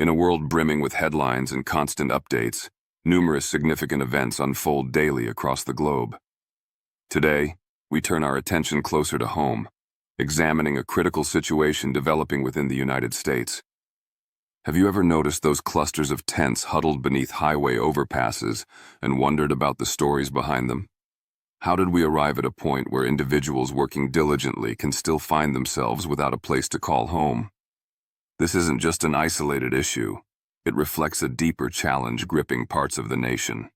In a world brimming with headlines and constant updates, numerous significant events unfold daily across the globe. Today, we turn our attention closer to home, examining a critical situation developing within the United States. Have you ever noticed those clusters of tents huddled beneath highway overpasses and wondered about the stories behind them? How did we arrive at a point where individuals working diligently can still find themselves without a place to call home? This isn't just an isolated issue. It reflects a deeper challenge gripping parts of the nation.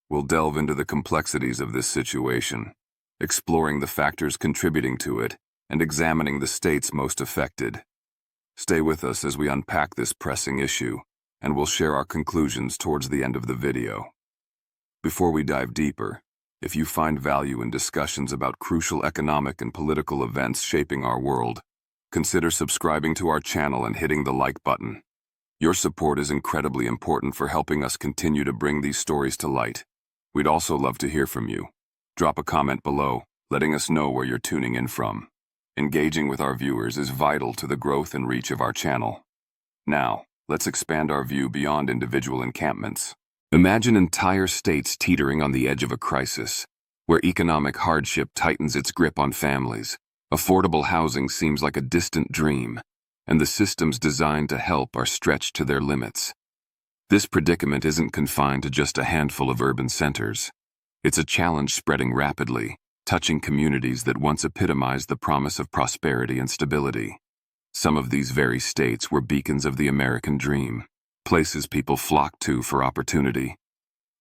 We'll delve into the complexities of this situation, exploring the factors contributing to it and examining the states most affected. Stay with us as we unpack this pressing issue, and we'll share our conclusions towards the end of the video. Before we dive deeper, if you find value in discussions about crucial economic and political events shaping our world, consider subscribing to our channel and hitting the like button. Your support is incredibly important for helping us continue to bring these stories to light. We'd also love to hear from you. Drop a comment below, letting us know where you're tuning in from. Engaging with our viewers is vital to the growth and reach of our channel. Now, let's expand our view beyond individual encampments. Imagine entire states teetering on the edge of a crisis, where economic hardship tightens its grip on families. Affordable housing seems like a distant dream, and the systems designed to help are stretched to their limits. This predicament isn't confined to just a handful of urban centers. It's a challenge spreading rapidly, touching communities that once epitomized the promise of prosperity and stability. Some of these very states were beacons of the American dream, places people flocked to for opportunity.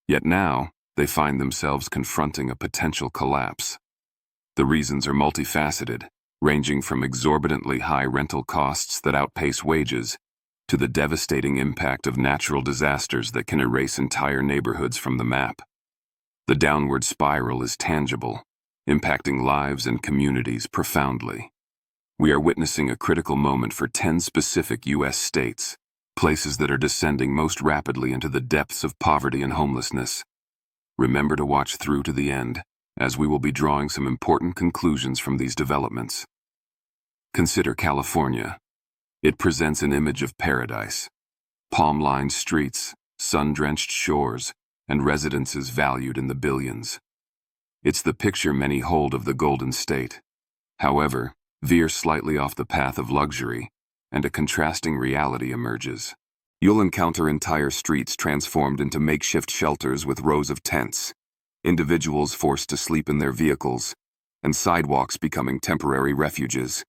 Yet now, they find themselves confronting a potential collapse. The reasons are multifaceted, ranging from exorbitantly high rental costs that outpace wages to the devastating impact of natural disasters that can erase entire neighborhoods from the map. The downward spiral is tangible, impacting lives and communities profoundly. We are witnessing a critical moment for 10 specific U.S. states, places that are descending most rapidly into the depths of poverty and homelessness. Remember to watch through to the end, as we will be drawing some important conclusions from these developments. Consider California. It presents an image of paradise. Palm-lined streets, sun-drenched shores, and residences valued in the billions. It's the picture many hold of the Golden State. However, veer slightly off the path of luxury, and a contrasting reality emerges. You'll encounter entire streets transformed into makeshift shelters with rows of tents, individuals forced to sleep in their vehicles, and sidewalks becoming temporary refuges.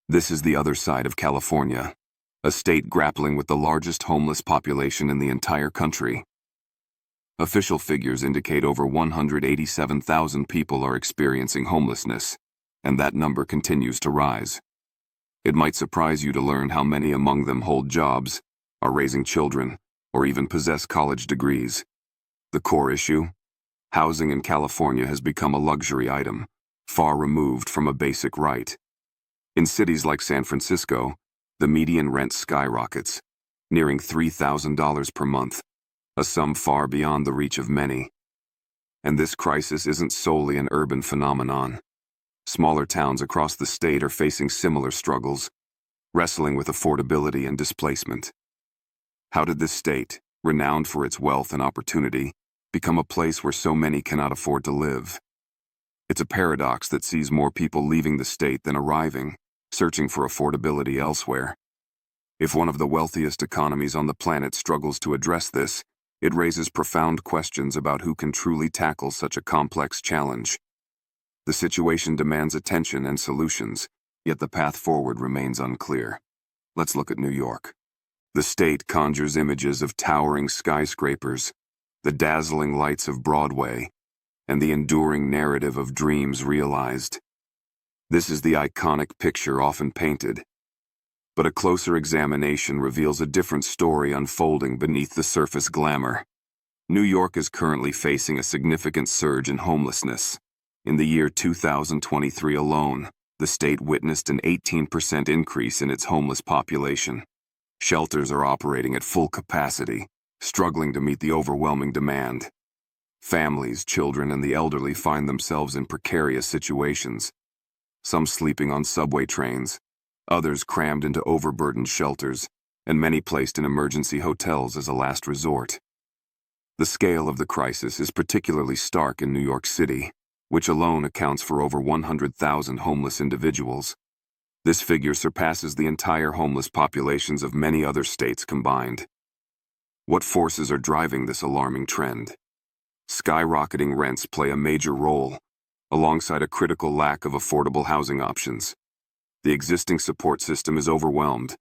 This is the other side of California, a state grappling with the largest homeless population in the entire country. Official figures indicate over 187,000 people are experiencing homelessness, and that number continues to rise. It might surprise you to learn how many among them hold jobs, are raising children, or even possess college degrees. The core issue? Housing in California has become a luxury item, far removed from a basic right. In cities like San Francisco, the median rent skyrockets, nearing $3,000 per month, a sum far beyond the reach of many. And this crisis isn't solely an urban phenomenon. Smaller towns across the state are facing similar struggles, wrestling with affordability and displacement. How did this state, renowned for its wealth and opportunity, become a place where so many cannot afford to live? It's a paradox that sees more people leaving the state than arriving, searching for affordability elsewhere. If one of the wealthiest economies on the planet struggles to address this, it raises profound questions about who can truly tackle such a complex challenge. The situation demands attention and solutions, yet the path forward remains unclear. Let's look at New York. The state conjures images of towering skyscrapers, the dazzling lights of Broadway, and the enduring narrative of dreams realized. This is the iconic picture often painted. But a closer examination reveals a different story unfolding beneath the surface glamour. New York is currently facing a significant surge in homelessness. In the year 2023 alone, the state witnessed an 18% increase in its homeless population. Shelters are operating at full capacity, struggling to meet the overwhelming demand. Families, children, and the elderly find themselves in precarious situations, some sleeping on subway trains, others crammed into overburdened shelters, and many placed in emergency hotels as a last resort. The scale of the crisis is particularly stark in New York City, which alone accounts for over 100,000 homeless individuals. This figure surpasses the entire homeless populations of many other states combined. What forces are driving this alarming trend? Skyrocketing rents play a major role, alongside a critical lack of affordable housing options. The existing support system is overwhelmed,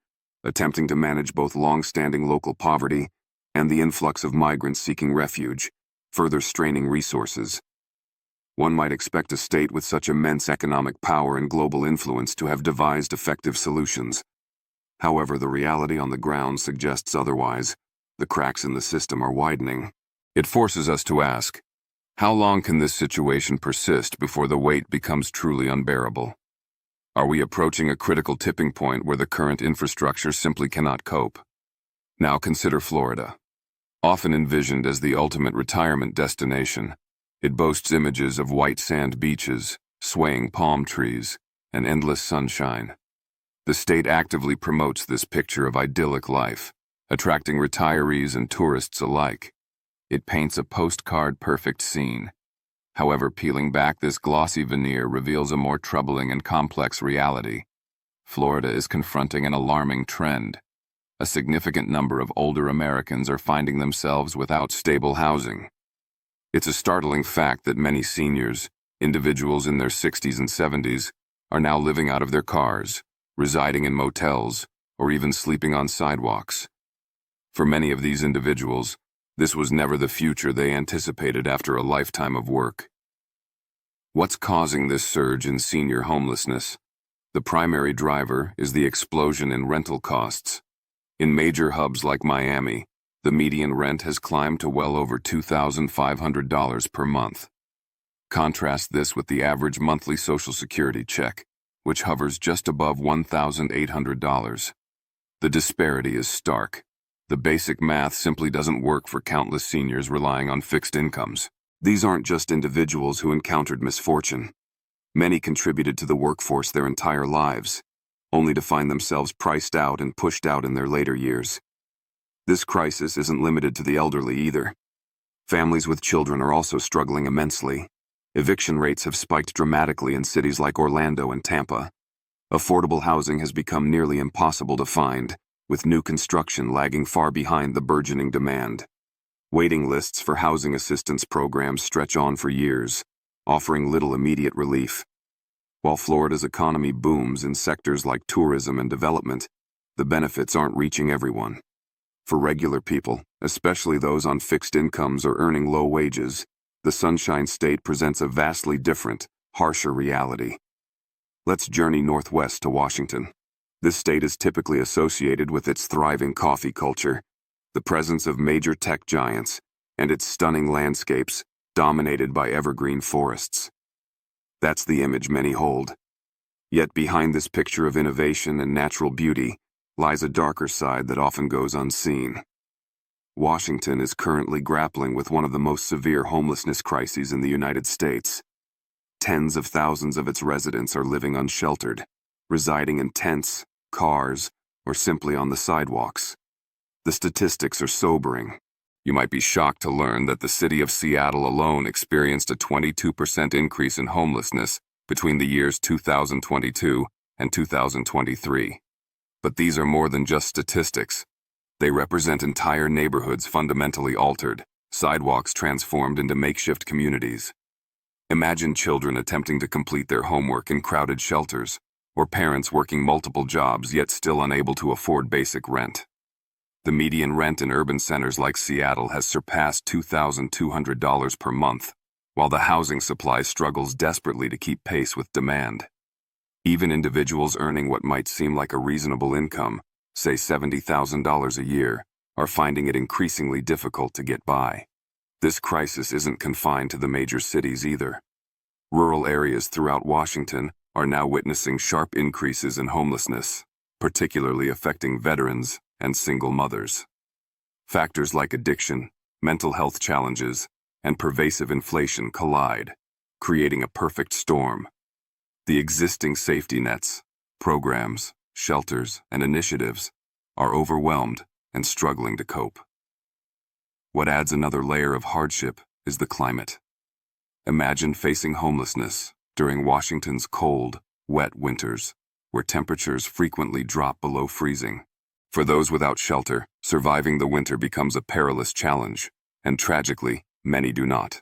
attempting to manage both long-standing local poverty and the influx of migrants seeking refuge, further straining resources. One might expect a state with such immense economic power and global influence to have devised effective solutions. However, the reality on the ground suggests otherwise. The cracks in the system are widening. It forces us to ask, how long can this situation persist before the weight becomes truly unbearable? Are we approaching a critical tipping point where the current infrastructure simply cannot cope? Now consider Florida. Often envisioned as the ultimate retirement destination, it boasts images of white sand beaches, swaying palm trees, and endless sunshine. The state actively promotes this picture of idyllic life, attracting retirees and tourists alike. It paints a postcard-perfect scene. However, peeling back this glossy veneer reveals a more troubling and complex reality. Florida is confronting an alarming trend. A significant number of older Americans are finding themselves without stable housing. It's a startling fact that many seniors, individuals in their 60s and 70s, are now living out of their cars, residing in motels, or even sleeping on sidewalks. For many of these individuals, this was never the future they anticipated after a lifetime of work. What's causing this surge in senior homelessness? The primary driver is the explosion in rental costs. In major hubs like Miami, the median rent has climbed to well over $2,500 per month. Contrast this with the average monthly Social Security check, which hovers just above $1,800. The disparity is stark. The basic math simply doesn't work for countless seniors relying on fixed incomes. These aren't just individuals who encountered misfortune. Many contributed to the workforce their entire lives, only to find themselves priced out and pushed out in their later years. This crisis isn't limited to the elderly either. Families with children are also struggling immensely. Eviction rates have spiked dramatically in cities like Orlando and Tampa. Affordable housing has become nearly impossible to find, with new construction lagging far behind the burgeoning demand. Waiting lists for housing assistance programs stretch on for years, offering little immediate relief. While Florida's economy booms in sectors like tourism and development, the benefits aren't reaching everyone. For regular people, especially those on fixed incomes or earning low wages, the Sunshine State presents a vastly different, harsher reality. Let's journey northwest to Washington. This state is typically associated with its thriving coffee culture, the presence of major tech giants, and its stunning landscapes, dominated by evergreen forests. That's the image many hold. Yet behind this picture of innovation and natural beauty lies a darker side that often goes unseen. Washington is currently grappling with one of the most severe homelessness crises in the United States. Tens of thousands of its residents are living unsheltered, residing in tents, cars, or simply on the sidewalks. The statistics are sobering. You might be shocked to learn that the city of Seattle alone experienced a 22% increase in homelessness between the years 2022 and 2023. But these are more than just statistics. They represent entire neighborhoods fundamentally altered, sidewalks transformed into makeshift communities. Imagine children attempting to complete their homework in crowded shelters, or parents working multiple jobs yet still unable to afford basic rent. The median rent in urban centers like Seattle has surpassed $2,200 per month, while the housing supply struggles desperately to keep pace with demand. Even individuals earning what might seem like a reasonable income, say $70,000 a year, are finding it increasingly difficult to get by. This crisis isn't confined to the major cities either. Rural areas throughout Washington are now witnessing sharp increases in homelessness, particularly affecting veterans and single mothers. Factors like addiction, mental health challenges, and pervasive inflation collide, creating a perfect storm. The existing safety nets, programs, shelters, and initiatives are overwhelmed and struggling to cope. What adds another layer of hardship is the climate. Imagine facing homelessness during Washington's cold, wet winters, where temperatures frequently drop below freezing. For those without shelter, surviving the winter becomes a perilous challenge, and tragically, many do not.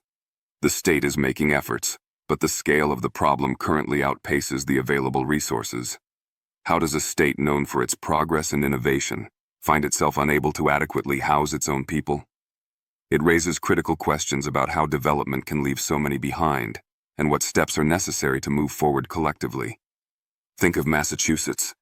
The state is making efforts, but the scale of the problem currently outpaces the available resources. How does a state known for its progress and innovation find itself unable to adequately house its own people? It raises critical questions about how development can leave so many behind, and what steps are necessary to move forward collectively. Think of Massachusetts.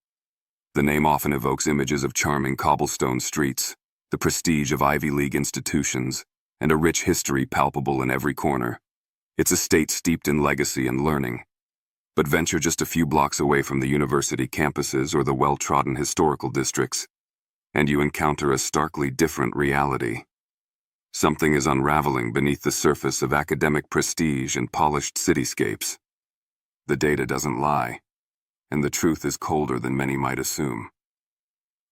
The name often evokes images of charming cobblestone streets, the prestige of Ivy League institutions, and a rich history palpable in every corner. It's a state steeped in legacy and learning. But venture just a few blocks away from the university campuses or the well-trodden historical districts, and you encounter a starkly different reality. Something is unraveling beneath the surface of academic prestige and polished cityscapes. The data doesn't lie, and the truth is colder than many might assume.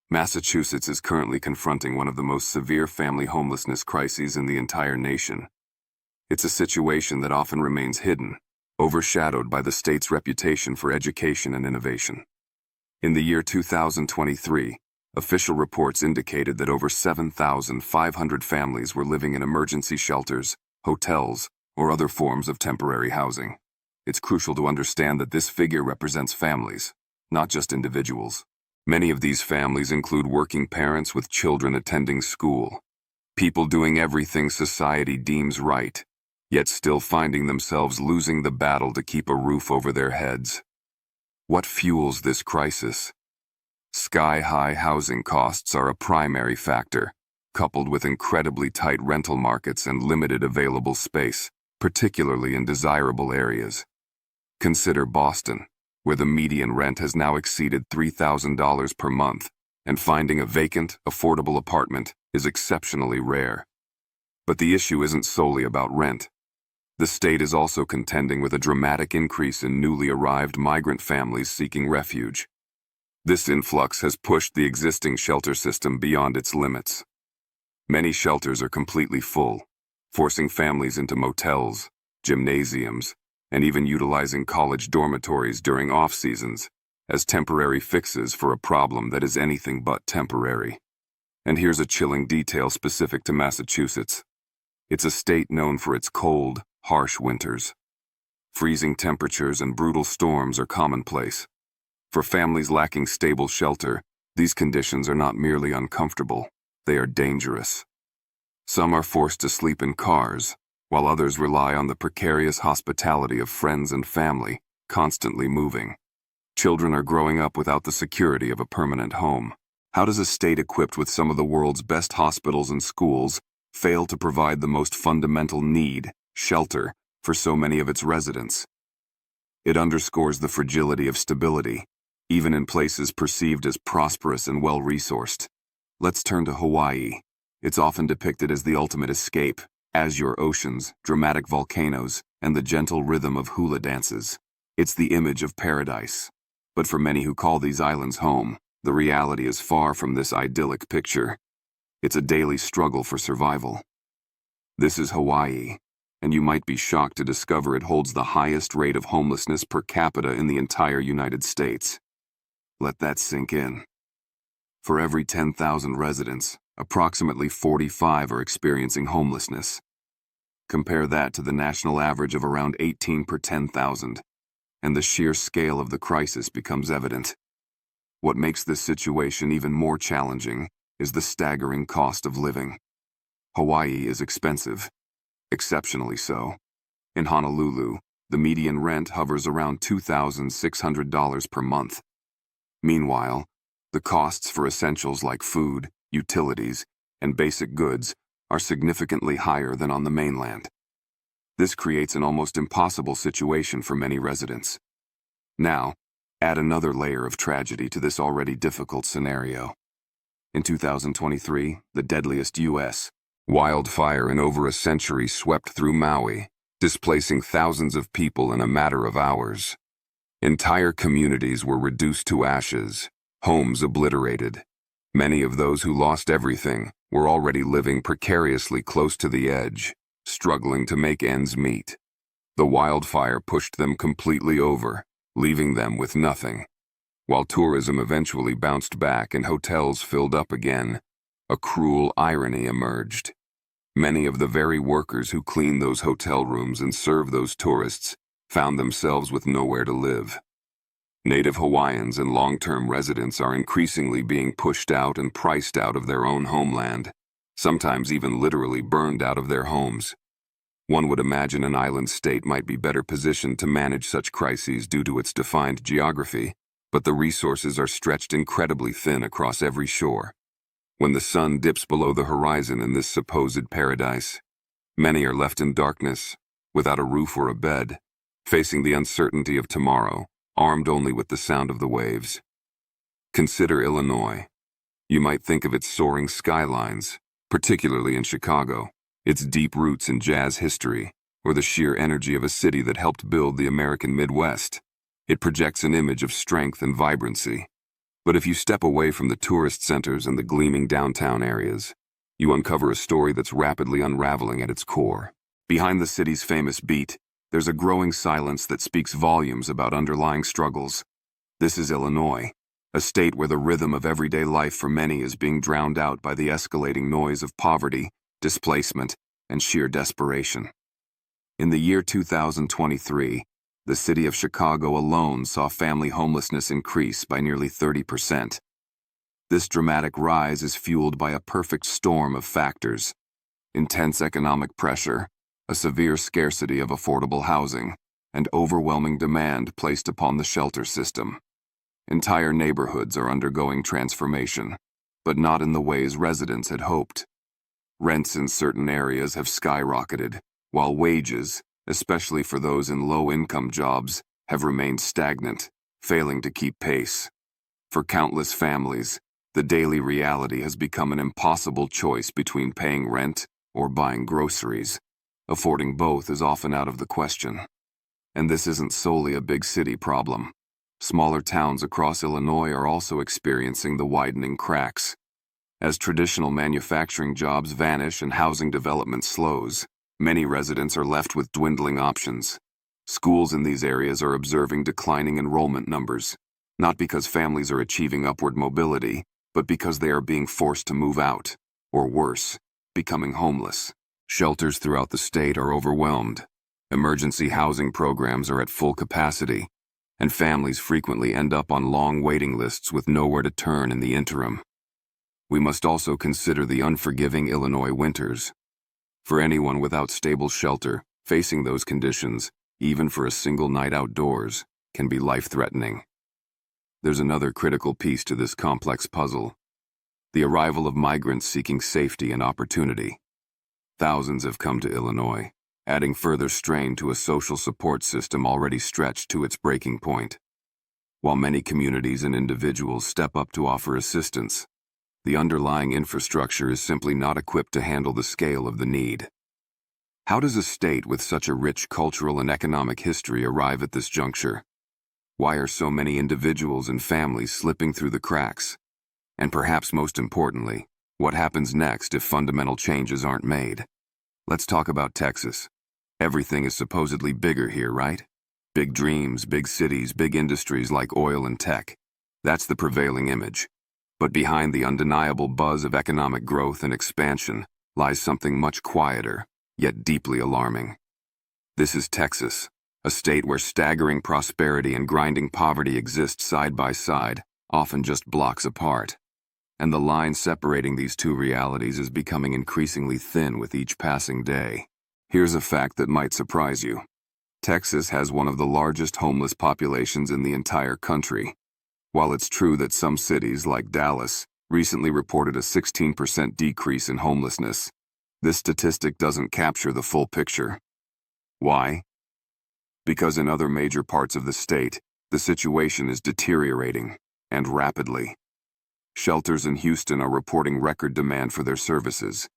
Massachusetts is currently confronting one of the most severe family homelessness crises in the entire nation. It's a situation that often remains hidden, overshadowed by the state's reputation for education and innovation. In the year 2023, official reports indicated that over 7,500 families were living in emergency shelters, hotels, or other forms of temporary housing. It's crucial to understand that this figure represents families, not just individuals. Many of these families include working parents with children attending school, people doing everything society deems right, yet still finding themselves losing the battle to keep a roof over their heads. What fuels this crisis? Sky-high housing costs are a primary factor, coupled with incredibly tight rental markets and limited available space, particularly in desirable areas. Consider Boston, where the median rent has now exceeded $3,000 per month, and finding a vacant, affordable apartment is exceptionally rare. But the issue isn't solely about rent. The state is also contending with a dramatic increase in newly arrived migrant families seeking refuge. This influx has pushed the existing shelter system beyond its limits. Many shelters are completely full, forcing families into motels, gymnasiums, and even utilizing college dormitories during off-seasons as temporary fixes for a problem that is anything but temporary. And here's a chilling detail specific to Massachusetts. It's a state known for its cold, harsh winters. Freezing temperatures and brutal storms are commonplace. For families lacking stable shelter, these conditions are not merely uncomfortable, they are dangerous. Some are forced to sleep in cars, while others rely on the precarious hospitality of friends and family, constantly moving. Children are growing up without the security of a permanent home. How does a state equipped with some of the world's best hospitals and schools fail to provide the most fundamental need, shelter, for so many of its residents? It underscores the fragility of stability, even in places perceived as prosperous and well-resourced. Let's turn to Hawaii. It's often depicted as the ultimate escape, azure oceans, dramatic volcanoes, and the gentle rhythm of hula dances. It's the image of paradise. But for many who call these islands home, the reality is far from this idyllic picture. It's a daily struggle for survival. This is Hawaii, and you might be shocked to discover it holds the highest rate of homelessness per capita in the entire United States. Let that sink in. For every 10,000 residents, approximately 45 are experiencing homelessness. Compare that to the national average of around 18 per 10,000, and the sheer scale of the crisis becomes evident. What makes this situation even more challenging is the staggering cost of living. Hawaii is expensive, exceptionally so. In Honolulu, the median rent hovers around $2,600 per month. Meanwhile, the costs for essentials like food, utilities, and basic goods are significantly higher than on the mainland. This creates an almost impossible situation for many residents. Now, add another layer of tragedy to this already difficult scenario. In 2023, the deadliest U.S. wildfire in over a century swept through Maui, displacing thousands of people in a matter of hours. Entire communities were reduced to ashes, homes obliterated, Many of those who lost everything were already living precariously close to the edge, struggling to make ends meet. The wildfire pushed them completely over, leaving them with nothing. While tourism eventually bounced back and hotels filled up again, a cruel irony emerged. Many of the very workers who clean those hotel rooms and serve those tourists found themselves with nowhere to live. Native Hawaiians and long-term residents are increasingly being pushed out and priced out of their own homeland, sometimes even literally burned out of their homes. One would imagine an island state might be better positioned to manage such crises due to its defined geography, but the resources are stretched incredibly thin across every shore. When the sun dips below the horizon in this supposed paradise, many are left in darkness, without a roof or a bed, facing the uncertainty of tomorrow, armed only with the sound of the waves. Consider Illinois. You might think of its soaring skylines, particularly in Chicago, its deep roots in jazz history, or the sheer energy of a city that helped build the American Midwest. It projects an image of strength and vibrancy. But if you step away from the tourist centers and the gleaming downtown areas, you uncover a story that's rapidly unraveling at its core. Behind the city's famous beat, there's a growing silence that speaks volumes about underlying struggles. This is Illinois, a state where the rhythm of everyday life for many is being drowned out by the escalating noise of poverty, displacement, and sheer desperation. In the year 2023, the city of Chicago alone saw family homelessness increase by nearly 30%. This dramatic rise is fueled by a perfect storm of factors: intense economic pressure, a severe scarcity of affordable housing, and overwhelming demand placed upon the shelter system. Entire neighborhoods are undergoing transformation, but not in the ways residents had hoped. Rents in certain areas have skyrocketed, while wages, especially for those in low-income jobs, have remained stagnant, failing to keep pace. For countless families, the daily reality has become an impossible choice between paying rent or buying groceries. Affording both is often out of the question. And this isn't solely a big city problem. Smaller towns across Illinois are also experiencing the widening cracks. As traditional manufacturing jobs vanish and housing development slows, many residents are left with dwindling options. Schools in these areas are observing declining enrollment numbers, not because families are achieving upward mobility, but because they are being forced to move out, or worse, becoming homeless. Shelters throughout the state are overwhelmed. Emergency housing programs are at full capacity, and families frequently end up on long waiting lists with nowhere to turn in the interim. We must also consider the unforgiving Illinois winters. For anyone without stable shelter, facing those conditions, even for a single night outdoors, can be life-threatening. There's another critical piece to this complex puzzle: the arrival of migrants seeking safety and opportunity. Thousands have come to Illinois, adding further strain to a social support system already stretched to its breaking point. While many communities and individuals step up to offer assistance, the underlying infrastructure is simply not equipped to handle the scale of the need. How does a state with such a rich cultural and economic history arrive at this juncture? Why are so many individuals and families slipping through the cracks? And perhaps most importantly, what happens next if fundamental changes aren't made? Let's talk about Texas. Everything is supposedly bigger here, right? Big dreams, big cities, big industries like oil and tech. That's the prevailing image. But behind the undeniable buzz of economic growth and expansion lies something much quieter, yet deeply alarming. This is Texas, a state where staggering prosperity and grinding poverty exist side by side, often just blocks apart. And the line separating these two realities is becoming increasingly thin with each passing day. Here's a fact that might surprise you. Texas has one of the largest homeless populations in the entire country. While it's true that some cities, like Dallas, recently reported a 16% decrease in homelessness, this statistic doesn't capture the full picture. Why? Because in other major parts of the state, the situation is deteriorating, and rapidly. Shelters in Houston are reporting record demand for their services.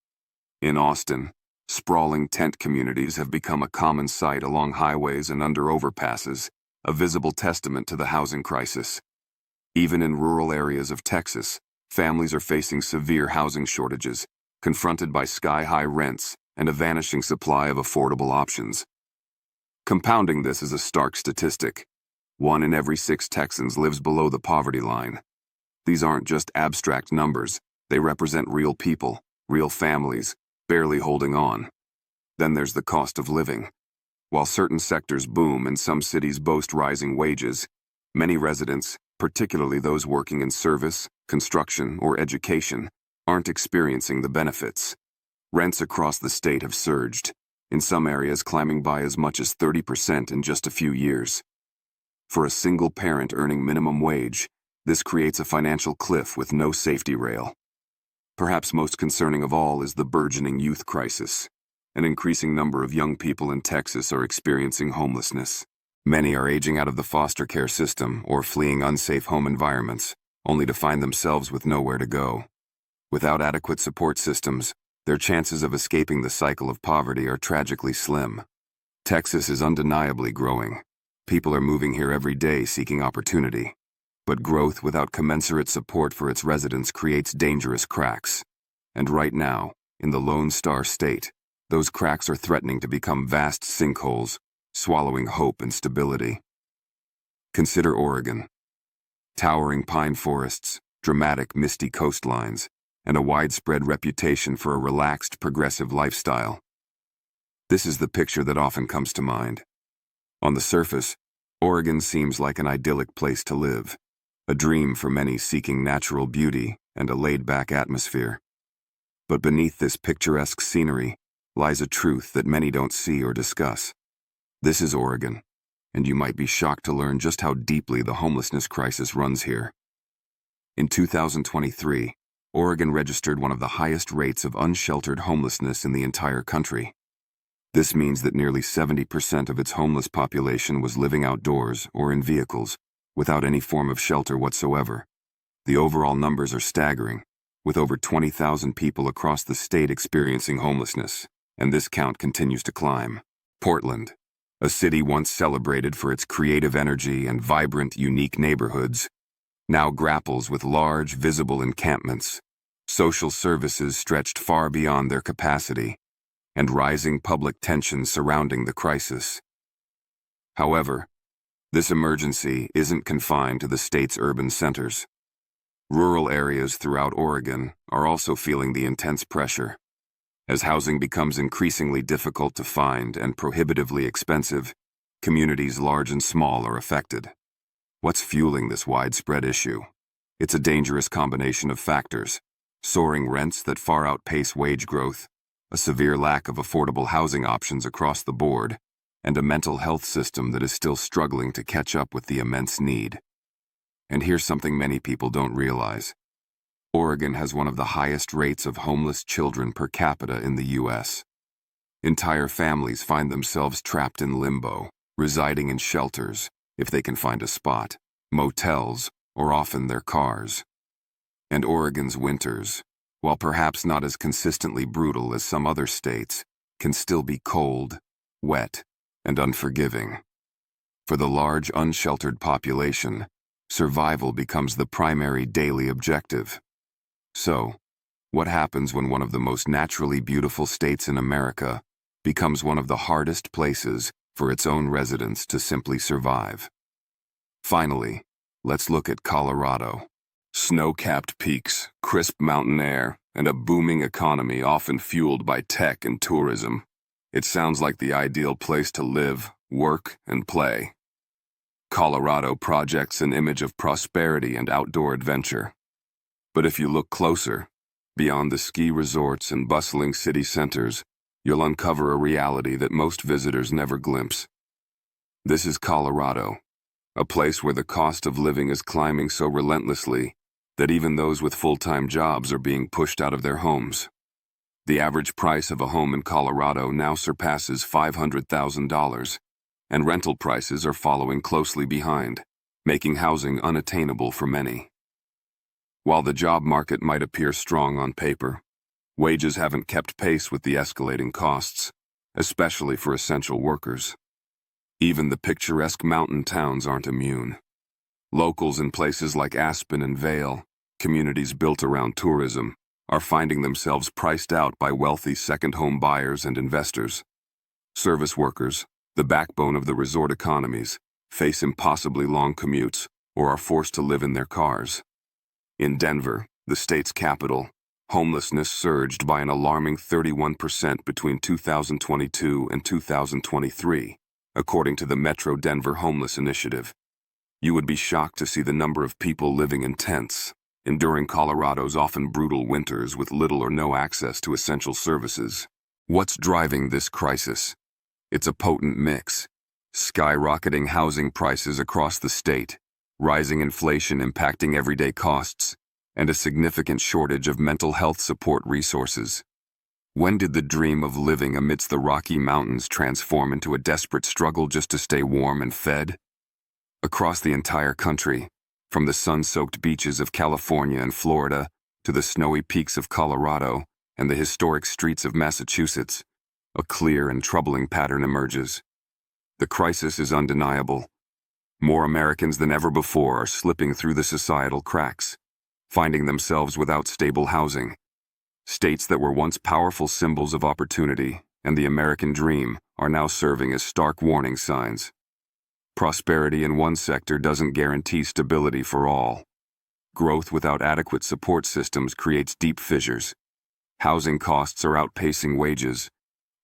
In Austin, sprawling tent communities have become a common sight along highways and under overpasses, a visible testament to the housing crisis. Even in rural areas of Texas, Families are facing severe housing shortages, confronted by sky-high rents and a vanishing supply of affordable options. Compounding this is a stark statistic. 1 in every 6 Texans lives below the poverty line. These aren't just abstract numbers, they represent real people, real families, barely holding on. Then there's the cost of living. While certain sectors boom and some cities boast rising wages, many residents, particularly those working in service, construction, or education, aren't experiencing the benefits. Rents across the state have surged, in some areas climbing by as much as 30% in just a few years. For a single parent earning minimum wage, this creates a financial cliff with no safety rail. Perhaps most concerning of all is the burgeoning youth crisis. An increasing number of young people in Texas are experiencing homelessness. Many are aging out of the foster care system or fleeing unsafe home environments, only to find themselves with nowhere to go. Without adequate support systems, their chances of escaping the cycle of poverty are tragically slim. Texas is undeniably growing. People are moving here every day seeking opportunity. But growth without commensurate support for its residents creates dangerous cracks. And right now, in the Lone Star State, those cracks are threatening to become vast sinkholes, swallowing hope and stability. Consider Oregon. Towering pine forests, dramatic misty coastlines, and a widespread reputation for a relaxed, progressive lifestyle. This is the picture that often comes to mind. On the surface, Oregon seems like an idyllic place to live, a dream for many seeking natural beauty and a laid-back atmosphere. But beneath this picturesque scenery lies a truth that many don't see or discuss. This is Oregon, and you might be shocked to learn just how deeply the homelessness crisis runs here. In 2023, Oregon registered one of the highest rates of unsheltered homelessness in the entire country. This means that nearly 70% of its homeless population was living outdoors or in vehicles, without any form of shelter whatsoever. The overall numbers are staggering, with over 20,000 people across the state experiencing homelessness, and this count continues to climb. Portland, a city once celebrated for its creative energy and vibrant, unique neighborhoods, now grapples with large, visible encampments, social services stretched far beyond their capacity, and rising public tension surrounding the crisis. However, this emergency isn't confined to the state's urban centers. Rural areas throughout Oregon are also feeling the intense pressure. As housing becomes increasingly difficult to find and prohibitively expensive, communities large and small are affected. What's fueling this widespread issue? It's a dangerous combination of factors: soaring rents that far outpace wage growth, a severe lack of affordable housing options across the board, and a mental health system that is still struggling to catch up with the immense need. And here's something many people don't realize. Oregon has one of the highest rates of homeless children per capita in the U.S. Entire families find themselves trapped in limbo, residing in shelters, if they can find a spot, motels, or often their cars. And Oregon's winters, while perhaps not as consistently brutal as some other states, can still be cold, wet, and unforgiving. For the large unsheltered population, survival becomes the primary daily objective. So, what happens when one of the most naturally beautiful states in America becomes one of the hardest places for its own residents to simply survive? Finally, let's look at Colorado. Snow-capped peaks, crisp mountain air, and a booming economy often fueled by tech and tourism. It sounds like the ideal place to live, work, and play. Colorado projects an image of prosperity and outdoor adventure. But if you look closer, beyond the ski resorts and bustling city centers, you'll uncover a reality that most visitors never glimpse. This is Colorado, a place where the cost of living is climbing so relentlessly that even those with full-time jobs are being pushed out of their homes. The average price of a home in Colorado now surpasses $500,000, and rental prices are following closely behind, making housing unattainable for many. While the job market might appear strong on paper, wages haven't kept pace with the escalating costs, especially for essential workers. Even the picturesque mountain towns aren't immune. Locals in places like Aspen and Vail Communities built around tourism are finding themselves priced out by wealthy second-home buyers and investors. Service workers, the backbone of the resort economies, face impossibly long commutes or are forced to live in their cars. In Denver, the state's capital, homelessness surged by an alarming 31% between 2022 and 2023, according to the Metro Denver Homeless Initiative. You would be shocked to see the number of people living in tents, enduring Colorado's often brutal winters with little or no access to essential services. What's driving this crisis? It's a potent mix: skyrocketing housing prices across the state, rising inflation impacting everyday costs, and a significant shortage of mental health support resources. When did the dream of living amidst the Rocky Mountains transform into a desperate struggle just to stay warm and fed? Across the entire country, from the sun-soaked beaches of California and Florida to the snowy peaks of Colorado and the historic streets of Massachusetts, a clear and troubling pattern emerges. The crisis is undeniable. More Americans than ever before are slipping through the societal cracks, finding themselves without stable housing. States that were once powerful symbols of opportunity and the American dream are now serving as stark warning signs. Prosperity in one sector doesn't guarantee stability for all. Growth without adequate support systems creates deep fissures. Housing costs are outpacing wages.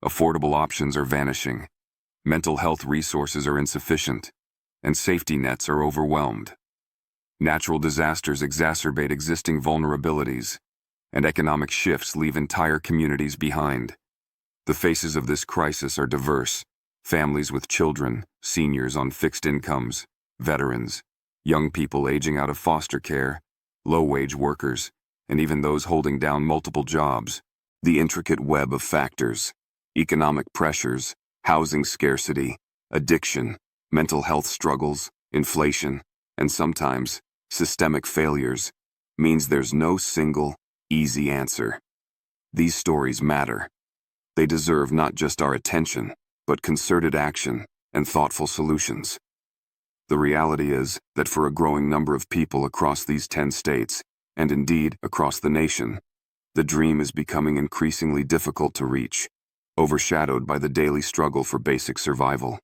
Affordable options are vanishing. Mental health resources are insufficient, and safety nets are overwhelmed. Natural disasters exacerbate existing vulnerabilities, and economic shifts leave entire communities behind. The faces of this crisis are diverse: families with children, seniors on fixed incomes, veterans, young people aging out of foster care, low-wage workers, and even those holding down multiple jobs. The intricate web of factors: economic pressures, housing scarcity, addiction, mental health struggles, inflation, and sometimes systemic failures, means there's no single, easy answer. These stories matter. They deserve not just our attention, but concerted action and thoughtful solutions. The reality is that for a growing number of people across these 10 states, and indeed across the nation, the dream is becoming increasingly difficult to reach, overshadowed by the daily struggle for basic survival.